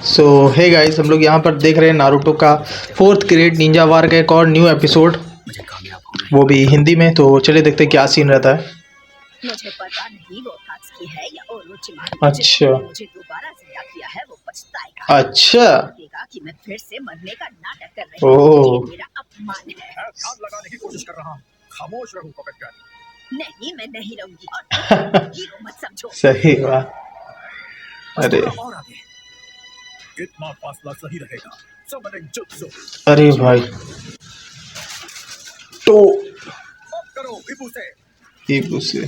सो hey guys, हम लोग यहाँ पर देख रहे हैं नारुतो का 4th ग्रेड निंजा वार का एक और न्यू एपिसोड, वो भी हिंदी में। तो चलिए देखते हैं क्या सीन रहता है। मुझे पता नहीं वो कात्सुकी है या ओरोचिमारू। अच्छा मुझे दोबारा जिंदा किया है, वो पछताएगा। अच्छा लगेगा कि मैं फिर से मरने का नाटक कर रही हूँ। ओह ये मेरा अपमान है। ध्यान लगाने की कोशिश कर रहा हूँ। खामोश रहूं पकड़ कर। नहीं, मैं नहीं रहूंगी और हीरो मत समझो। सही बात। अरे और आगे इतना फासला सही रहेगा। Summoning jutsu. अरे भाई, तो अब करो विभू से। ईबू से।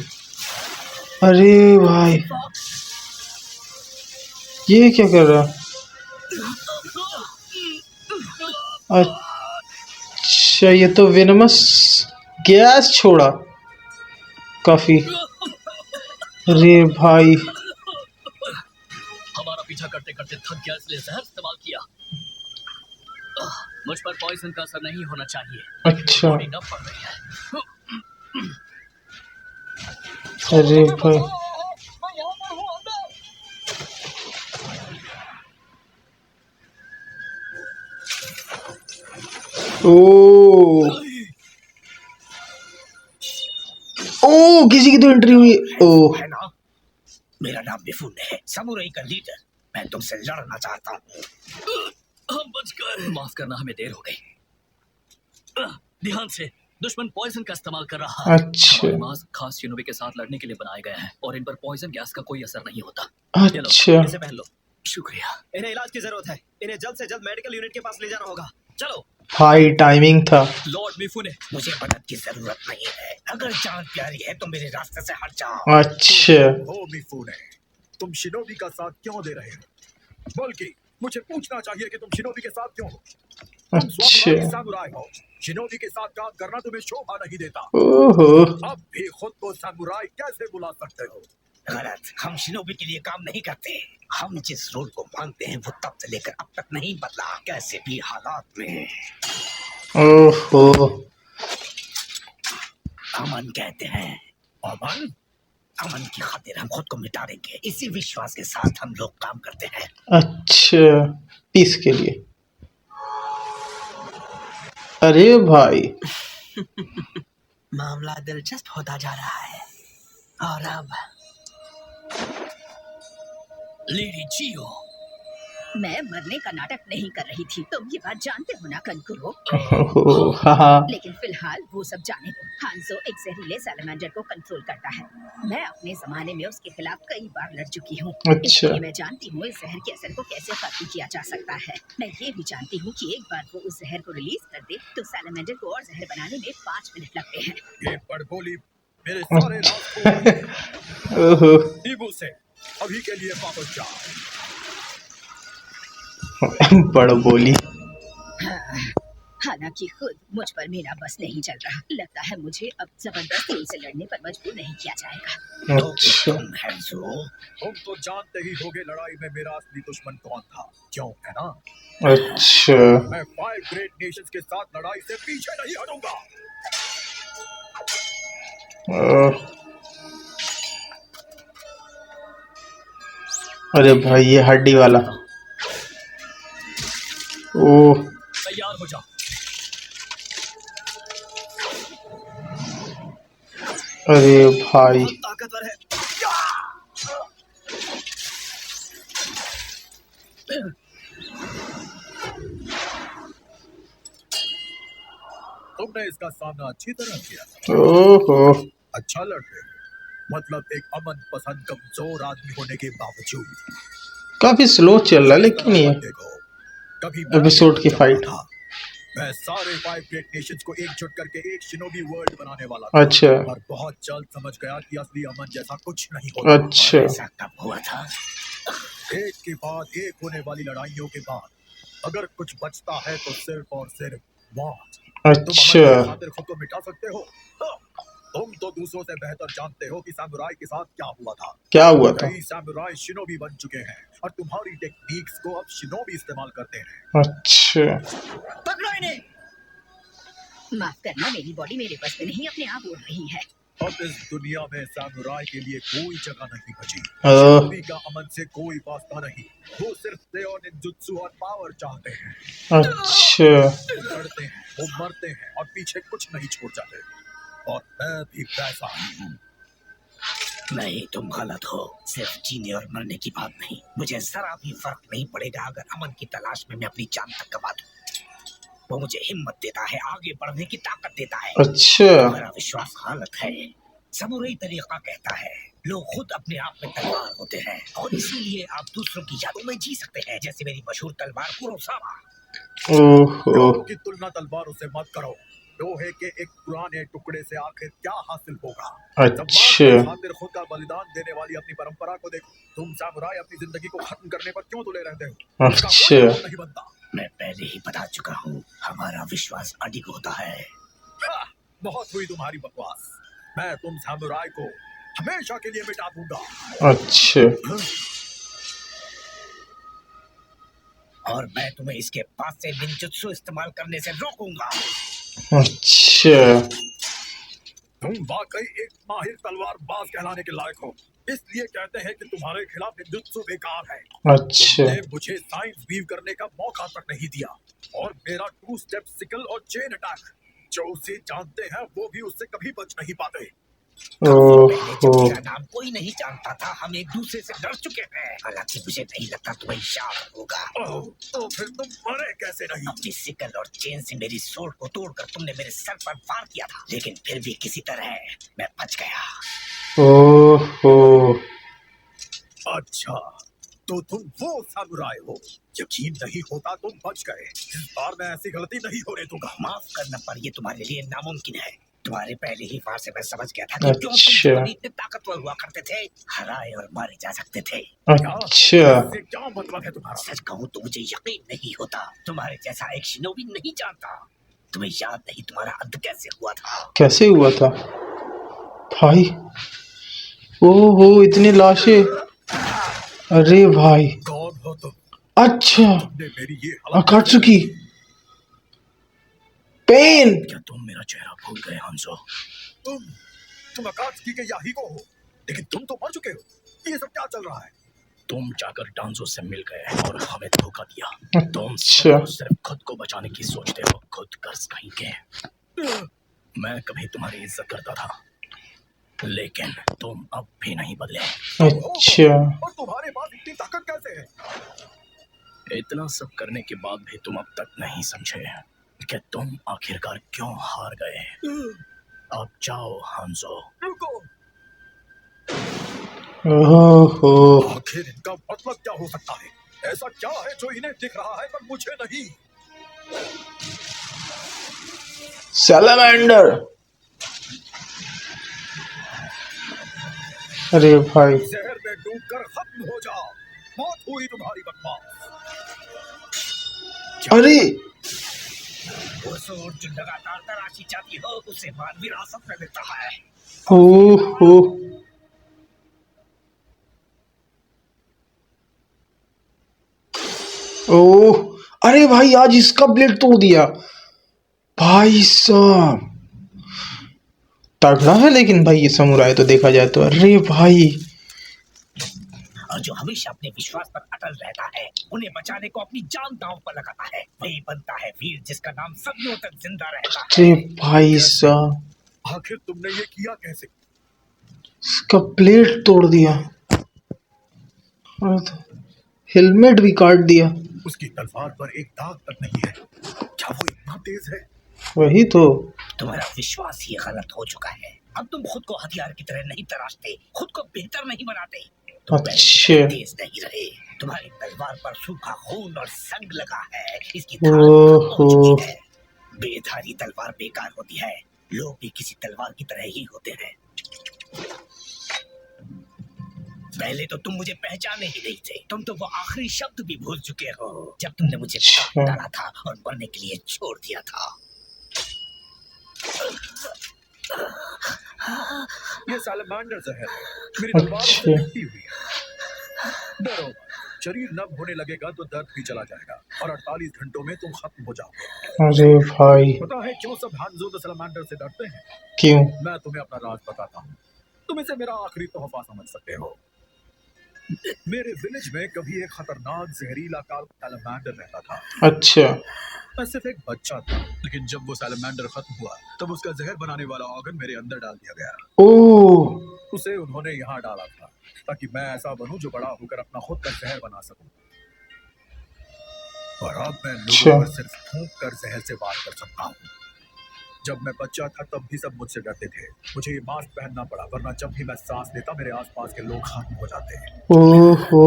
अरे भाई, ये क्या कर रहा? अच्छा, ये तो वेनमस गैस छोड़ा काफी। अरे भाई, हमारा पीछा करते करते थक गया, इसलिए जहर इस्तेमाल किया। मुझ पर पॉइजन का असर नहीं होना चाहिए। अच्छा बॉडी नम पड़ रही है। अरे भाई, ओ ओ किसी की तो एंट्री हुई। ओ है ना? मेरा नाम मिफुन है, समुराई का लीडर। मैं तुमसे लड़ना चाहता हूँ। हम बच गए। माफ करना, हमें देर हो गई। ध्यान से, दुश्मन पॉइजन का इस्तेमाल कर रहा है। अच्छा हमारे मास्क खास शिनोबी के साथ लड़ने के लिए बनाए गए हैं और इन पर पॉइजन गैस का कोई असर नहीं होता। ये लो, अच्छा इसे पहन लो। शुक्रिया। इन्हें इलाज की जरूरत है। इन्हें जल्द से जल्द मेडिकल यूनिट के पास ले जाना होगा। चलो। हाई टाइमिंग था। लॉर्ड मिफुने, मुझे मदद की जरूरत नहीं है। अगर जान प्यारी है तो मेरे रास्ते से हट जाओ। अच्छा ओ मिफुने, तुम शिनोबी का साथ क्यों दे रहे हो? बल्कि मुझे पूछना चाहिए कि तुम शिनोबी के साथ क्यों हो? तुम अच्छा स्वाभिमानी सामुराई हो। शिनोबी के साथ काम करना तुम्हें शोभा नहीं देता। ओहो अब भी खुद को सामुराई कैसे बुला सकते हो? गलत। हम शिनोबी के लिए काम नहीं करते। हम जिस रोल को मांगते हैं वो तब से लेकर अब तक नहीं बदला, कैसे भी हालात में। ओहो अमन कहते हैं। अमन? अमन की खातिर हम खुद को मिटा देंगे। इसी विश्वास के साथ हम लोग काम करते हैं। अच्छा, पीस के लिए। अरे भाई मामला दिलचस्प होता जा रहा है। और अब लेडी जियो। मैं मरने का नाटक नहीं कर रही थी, तुम ये बात जानते हो ना कंकुरो। ओहो, हाँ लेकिन फिलहाल वो सब जाने दो। हांजो एक जहरीले सैलमेंडर को कंट्रोल करता है। मैं अपने जमाने में उसके खिलाफ कई बार लड़ चुकी हूँ। अच्छा। इसलिए मैं जानती हूँ इस जहर के असर को कैसे खत्म किया जा सकता है। मैं ये भी जानती हूँ कि एक बार वो उस जहर को रिलीज कर दे तो सैलमेंडर को और जहर बनाने में 5 मिनट लगते हैं। ये बड़बोली मेरे सारे राज खोल रही है। ओहो ईबू से अभी के लिए वापस जाओ। बड़ बोली। हालांकि खुद मुझ पर मेरा बस नहीं चल रहा। लगता है मुझे अब जबरदस्ती उनसे लड़ने पर मजबूर नहीं किया जाएगा। अच्छा तुम तो जानते ही होगे लड़ाई में मेरा असली दुश्मन कौन था, क्यों है ना? अच्छा मैं 5 ग्रेट नेशंस के साथ लड़ाई से पीछे नहीं हटूंगा। अरे भाई, ये हड्डी वाला। ओह तैयार हो जाओ। अरे भाई, ताकतवर है। तुमने इसका सामना अच्छी तरह किया। ओहो अच्छा लड़ते हो। मतलब एक अमन पसंद कमजोर आदमी होने के बावजूद। काफी स्लो चल रहा है, लेकिन ये देखो, कभी एपिसोड की फाइट। मैं सारे 5 ग्रेट नेशंस को एकजुट करके एक शिनोबी वर्ल्ड बनाने वाला था। अच्छा और बहुत जल्द समझ गया कि असली अमन जैसा कुछ नहीं होता। अच्छा ऐसा कब हुआ था? एक के बाद एक होने वाली लड़ाइयों के बाद अगर कुछ बचता है तो सिर्फ और सिर्फ मौत। अच्छा तुम खातिर खुद को मिटा सकते हो? तुम तो दूसरों से बेहतर जानते हो कि सामुराई के साथ क्या हुआ था। क्या हुआ था? कई सामुराई शिनोबी बन चुके हैं और तुम्हारी टेक्निक्स को अब शिनोबी इस्तेमाल करते हैं। अच्छा पकड़ो इन्हें। माफ करना, मेरी बॉडी मेरे बस में नहीं, अपने आप उड़ रही है। अब इस दुनिया में सामुराई के लिए कोई जगह नहीं बची। अ, शिनोबी का अमन से कोई वास्ता नहीं। वो सिर्फ सेओ निंजुत्सु और पावर चाहते हैं। अच्छा वो लड़ते हैं, वो मरते हैं और पीछे कुछ नहीं छोड़ जाते। और मैं भी वैसा ही हूँ। नहीं, तुम गलत हो। सिर्फ जीने और मरने की बात नहीं, मुझे जरा भी फर्क नहीं पड़ेगा अगर अमन की तलाश में मैं अपनी जान तक गवा दूं। वो मुझे हिम्मत देता है, आगे बढ़ने की ताकत देता है। अच्छा तुम्हारा विश्वास गलत है। समुराई तरीका कहता है लोग खुद अपने आप में तलवार होते हैं और इसीलिए आप दूसरों की यादों में जी सकते हैं, जैसे मेरी मशहूर तलवार कुरोसावा। ओहो लोगों की तुलना तलवारों से मत करो। लोहे के एक पुराने टुकड़े से आखिर क्या हासिल होगा? अच्छा सम्मान के खातिर खुद का बलिदान देने वाली अपनी परंपरा को देखो। तुम सामुराई अपनी जिंदगी को खत्म करने पर क्यों तुले रहते हो? इसका कोई अच्छा मतलब नहीं बनता। मैं पहले ही बता चुका हूँ, हमारा विश्वास अडिग होता है। हाँ, बहुत हुई तुम्हारी बकवास। मैं तुम सामुराई को हमेशा के लिए मिटा दूंगा। अच्छा और मैं तुम्हें इसके पास से निंजुत्सु इस्तेमाल करने से रोकूंगा। अच्छा तुम वाकई एक माहिर तलवारबाज कहलाने के लायक हो। इसलिए कहते हैं कि तुम्हारे खिलाफ निंजुत्सु बेकार है। अच्छा तुमने मुझे साइंस वीव करने का मौका तक नहीं दिया और मेरा 2 स्टेप सिकल और चेन अटैक, जो उसे जानते हैं वो भी उससे कभी बच नहीं पाते। पहले जब ओहो मेरा नाम कोई नहीं जानता था, हम एक दूसरे से डर चुके थे। हालांकि मुझे नहीं लगता तुम्हें याद होगा। ओह, तो फिर तुम मरे कैसे नहीं? अपनी सिकल और चेन से मेरी सोल को तोड़कर तुमने मेरे सर पर वार किया था, लेकिन फिर भी किसी तरह मैं बच गया। ओहो अच्छा, तो तुम वो सामुराई हो। यकीन नहीं होता तुम बच गए। इस बार मैं ऐसी गलती नहीं होने दूंगा। माफ करना, पर ये तुम्हारे लिए नामुमकिन है। तुम्हारे पहले ही वार से मैं समझ गया था कि क्यों अच्छा। तुम इतने ताकतवर हुआ करते थे। हराए और मारे जा सकते थे। अच्छा इससे क्या मतलब है तुम्हारा? सच कहूँ तो मुझे यकीन नहीं होता। तुम्हारे जैसा एक शिनोबी नहीं जानता। तुम्हें याद नहीं तुम्हारा अंत कैसे हुआ था? कैसे हुआ था भाई? ओहो इतनी लाशें, अरे भाई कौन हो तुम? अच्छा तुमने मेरी ये हालत अकात्सुकी पेन क्या तुम मेरा चेहरा भूल गए हंसो? तुम अकात्सुकी के याही को हो, लेकिन तुम तो मर चुके हो। ये सब क्या चल रहा है? तुम जाकर डांजो से मिल गए और हमें धोखा दिया। तुम अच्छा सिर्फ खुद को बचाने की सोचते हो, खुद कर्ज कहीं के। मैं कभी तुम्हारी इज्जत करता था, लेकिन तुम अब भी नहीं बदले। अच्छा और तुम्हारे पास इतनी ताकत कैसे है? इतना सब करने के बाद भी तुम अब तक नहीं समझे कि तुम आखिरकार क्यों हार गए। अब जाओ हांजो। रुको, ओहो आखिर इनका मतलब क्या हो सकता है? ऐसा क्या है जो इन्हें दिख रहा है पर मुझे नहीं? सैलामेंडर, अरे भाई जहर में डूबकर खत्म हो जाओ। मौत हुई तुम्हारी बकवास। अरे वो सूर जो लगातार तराशी जाती हो, उसे मान विरासत में मिलता है। ओहो ओह अरे भाई आज इसका ब्लेड तोड़ दिया भाई साहब। तगड़ा है लेकिन भाई ये समुराई तो देखा जाए तो। अरे भाई और जो हमेशा अपने विश्वास पर अटल रहता है, उन्हें बचाने को अपनी जान दांव पर लगाता है, वही बनता है वीर जिसका नाम सदियों तक जिंदा रहता अरे है। भाई साहब आखिर तुमने ये किया कैसे? इसका ब्लेड तोड़ दिया और हेलमेट भी काट दिया। उसकी तलवार पर एक दाग तक नहीं है। क्या वो इतना तेज है? वही तो। तुम्हारा विश्वास ही गलत हो चुका है। अब तुम खुद को हथियार की तरह नहीं तराशते, खुद को बेहतर नहीं बनाते। तुम पहले अच्छा। तेज नहीं रहे। तुम्हारी तलवार पर सूखा खून और संग लगा है। इसकी ओहो। धार खत्म हो चुकी है। बेधारी तलवार बेकार होती है। लोग भी किसी तलवार की तरह ही होते हैं। पहले तो तुम मुझे पहचाने ही नहीं थे। तुम तो वो आखिरी शब्द भी भूल चुके हो जब तुमने मुझे काट डाला था और मरने के लिए छोड़ दिया था। ये सैलमेंडर जहर है। मेरी तलवार उससे अच्छा। लिपटी हुई है। डरो, शरीर नम होने लगेगा तो दर्द भी चला जाएगा और 48 घंटों में तुम खत्म हो जाओगे। अरे भाई पता है क्यों सब हानजो द सैलमेंडर से डरते हैं? क्यों? मैं तुम्हें अपना राज बताता हूँ, तुम इसे मेरा आखिरी तोहफा समझ सकते हो। मेरे विलेज में कभी एक खतरनाक जहरीला काल सैलमेंडर रहता था। अच्छा मैं सिर्फ एक बच्चा था, लेकिन जब वो सैलमेंडर खत्म हुआ तब उसका जहर बनाने वाला ऑर्गन मेरे अंदर डाल दिया गया। ओह उसे उन्होंने यहाँ डाला था ताकि मैं ऐसा बनूं जो बड़ा होकर अपना खुद का जहर बना सकूं। और अब मैं लोगों पर सिर्फ फूंक कर जहर से वार कर सकता हूँ। जब मैं बच्चा था तब भी सब मुझसे डरते थे। मुझे ये मास्क पहनना पड़ा, वरना जब भी मैं सांस लेता मेरे आसपास के लोग खत्म हो जाते। ओहो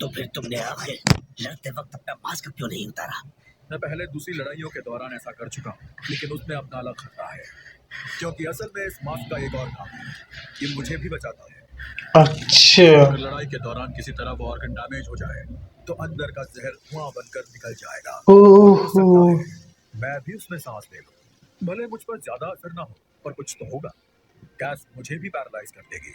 तो फिर तुमने आखिर लड़ते वक्त अपना मास्क क्यों नहीं उतारा? मैं पहले दूसरी लड़ाइयों के दौरान ऐसा कर चुका हूँ, लेकिन उसमें अपना अलग खतरा है, क्योंकि असल में इस मास्क का एक और काम है, ये मुझे भी बचाता है। अच्छा अगर लड़ाई के दौरान किसी तरह वो ऑर्गन डैमेज हो जाए तो अंदर का जहर धुआं बनकर निकल जाएगा। ओहो मैं भी उसमें सांस ले लूं, भले मुझ पर ज्यादा असर ना हो, पर कुछ तो होगा। गैस मुझे भी पैरालाइज कर देगी,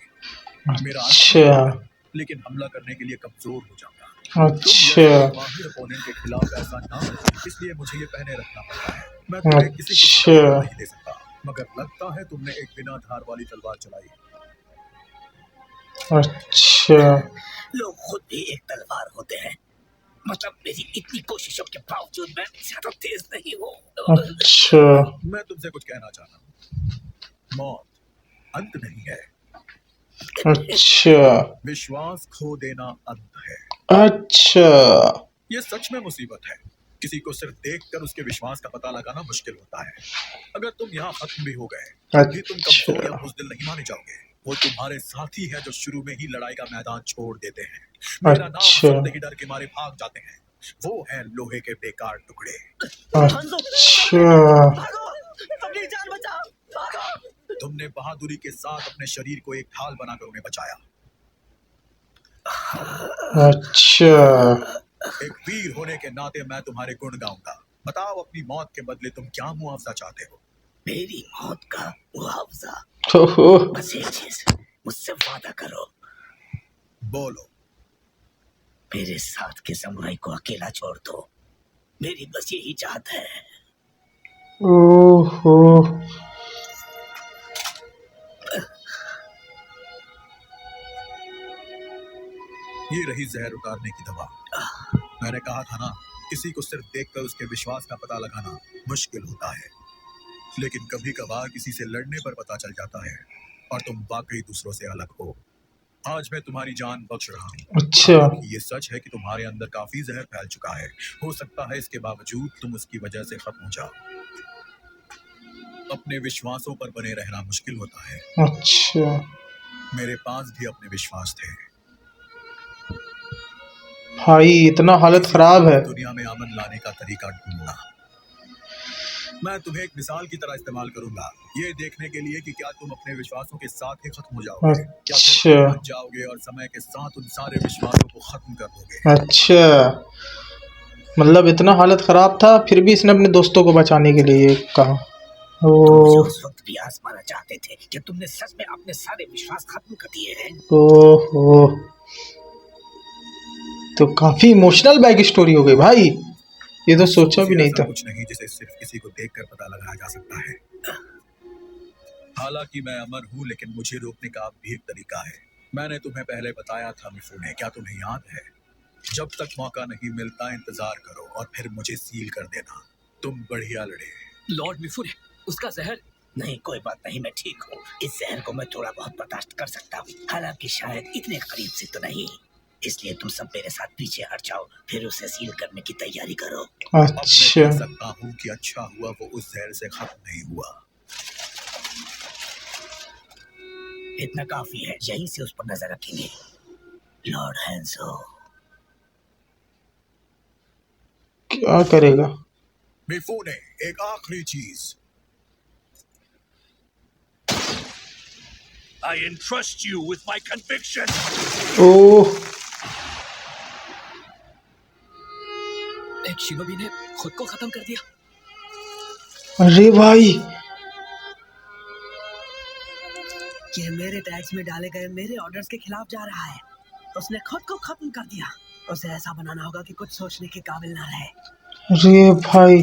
मेरा अच्छा लेकिन हमला करने के लिए कमजोर हो जाऊंगा। अच्छा माहिर ओपोनेंट के खिलाफ ऐसा ना हो, इसलिए मुझे ये पहने रखना पड़ता है। मैं तुम्हें किसी की अच्छा नहीं दे सकता, मगर लगता है तुमने एक बिना धार वाली तलवार चलाई। अच्छा लोग खुद भी एक तलवार होते हैं। मतलब मेरी इतनी कोशिशों के बावजूद मैं ज्यादा तेज नहीं हूँ। अच्छा मैं तुमसे कुछ कहना चाहता हूँ, मौत अंत नहीं है, अच्छा विश्वास खो देना अंत है। अच्छा ये सच में मुसीबत है। किसी को सिर्फ देखकर उसके विश्वास का पता लगाना मुश्किल होता है। अगर तुम यहाँ खत्म भी हो गए तब भी तुम कमजोर या बुज़दिल नहीं माने जाओगे। वो तुम्हारे साथी है जो शुरू में ही लड़ाई का मैदान छोड़ देते हैं, मेरा नाम सुनते ही डर के मारे भाग जाते हैं। वो है लोहे के बेकार टुकड़े। अच्छा अपनी जान बचाओ, भागो। तुमने बहादुरी के साथ अपने शरीर को एक ढाल बनाकर उन्हें बचाया। अच्छा एक वीर होने के नाते मैं तुम्हारे गुण गाऊंगा। बताओ अपनी मौत के बदले तुम क्या मुआवजा चाहते हो? मेरी मौत का मुआवजा? ओहो बस एक चीज, मुझसे वादा करो। बोलो। मेरे साथ के समुराई को अकेला छोड़ दो, मेरी बस यही चाहत है। ओहो ये रही जहर उतारने की दवा। मैंने कहा था ना, किसी को सिर्फ देखकर उसके विश्वास का पता लगाना मुश्किल होता है, लेकिन कभी कभार किसी से लड़ने पर पता चल जाता है और तुम वाकई दूसरों से अलग हो। आज मैं तुम्हारी जान बख्श रहा हूँ। अच्छा ये सच है कि तुम्हारे अंदर काफी जहर फैल चुका है। हो सकता है इसके बावजूद तुम उसकी वजह से खत्म हो जाओ। अपने विश्वासों पर बने रहना मुश्किल होता है। अच्छा मेरे पास भी अपने विश्वास थे। भाई इतना हालत खराब है। दुनिया में अमन लाने का तरीका ढूंढना। मैं तुम्हें एक मिसाल की तरह इस्तेमाल करूंगा, ये देखने के लिए कि क्या तुम अपने विश्वासों के साथ ही खत्म हो जाओगे, क्या फिर तुम बच जाओगे और समय के साथ उन सारे विश्वासों को खत्म कर दोगे। अच्छा मतलब इतना हालत खराब था फिर भी इसने अपने दोस्तों को बचाने के लिए कहा। तुम मुझे उस वक्त भी आजमाना चाहते थे कि तुमने सच में अपने सारे विश्वास खत्म कर दिए हैं। ओहो तो काफी इमोशनल बैक स्टोरी हो गई भाई, ये तो सोचा भी नहीं था। कुछ नहीं जिसे सिर्फ किसी को देखकर पता लगाया जा सकता है। हालांकि मैं अमर हूँ, लेकिन मुझे रोकने का भी एक तरीका है। मैंने तुम्हें पहले बताया था मिफूने, क्या तुम्हें याद है? जब तक मौका नहीं मिलता इंतजार करो और फिर मुझे सील कर देना। तुम बढ़िया लड़े। लॉर्ड मिफूने, उसका जहर। नहीं कोई बात नहीं, मैं ठीक हूँ। इस जहर को मैं थोड़ा बहुत बर्दाश्त कर सकता हूँ, हालांकि शायद इतने करीब से तो नहीं। इसलिए तुम सब मेरे साथ पीछे हट जाओ, फिर उसे सील करने की तैयारी करो। अच्छा अब मैं कह सकता हूँ कि अच्छा हुआ वो उस जहर से खत्म नहीं हुआ। इतना काफी है, यहीं से उस पर नजर रखेंगे। लॉर्ड हैंसो क्या करेगा? मिफूने, एक आखिरी चीज। I entrust you with my conviction. ओह एक शिनोबी ने खुद को खत्म कर दिया। अरे भाई ये मेरे टैक्स में डाले गए मेरे ऑर्डर्स के खिलाफ जा रहा है। उसने खुद को खत्म कर दिया। उसे ऐसा बनाना होगा कि कुछ सोचने के काबिल ना रहे। अरे भाई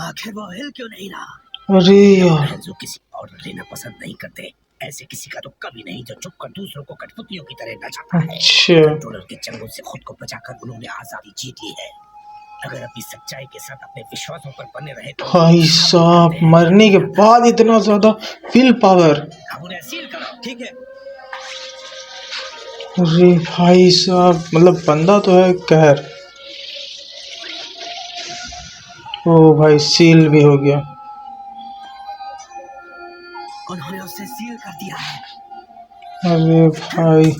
आखिर वो हिल क्यों नहीं रहा? अरे यार जो किसी ऑर्डर लेना पसंद नहीं करते, ऐसे किसी का तो कभी नहीं जो चुप कर दूसरों को कठपुतलियों की तरह नचाता है। अच्छा कंट्रोलर के चंगुल से खुद को बचाकर उन्होंने आजादी जीत ली है। अगर अपनी सच्चाई के साथ अपने विश्वासों पर बने रहे तो भाई साहब मरने के बाद इतना ज्यादा विल पावर। अब उन्हें सील करो। ठीक है। अरे भाई साहब मतलब बंदा तो है कहर। ओ भाई सील भी हो गया। उन्होंने उसे सील कर दिया है। अरे भाई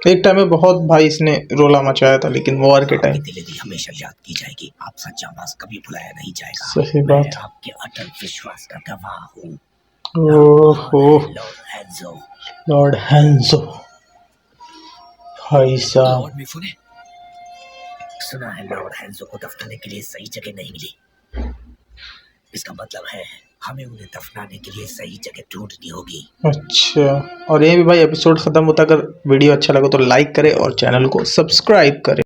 एक टाइम में बहुत भाई इसने रोला मचाया था, लेकिन वॉर के टाइम। दिलेरी हमेशा याद की जाएगी। आप सच्चा आवाज कभी भुलाया नहीं जाएगा। सही मैं बात। आपके अटल विश्वास का गवाह हूँ। ओहो लॉर्ड हैंजो। लॉर्ड हैंजो भाई साहब। लॉर्ड मिफुने, सुना है लॉर्ड हैंजो को दफनाने के लिए सही जगह नहीं मिली। इसका मतलब है हमें उन्हें दफनाने के लिए सही जगह ढूंढनी होगी। अच्छा और ये भी भाई एपिसोड खत्म होता। अगर वीडियो अच्छा लगे तो लाइक करें और चैनल को सब्सक्राइब करें।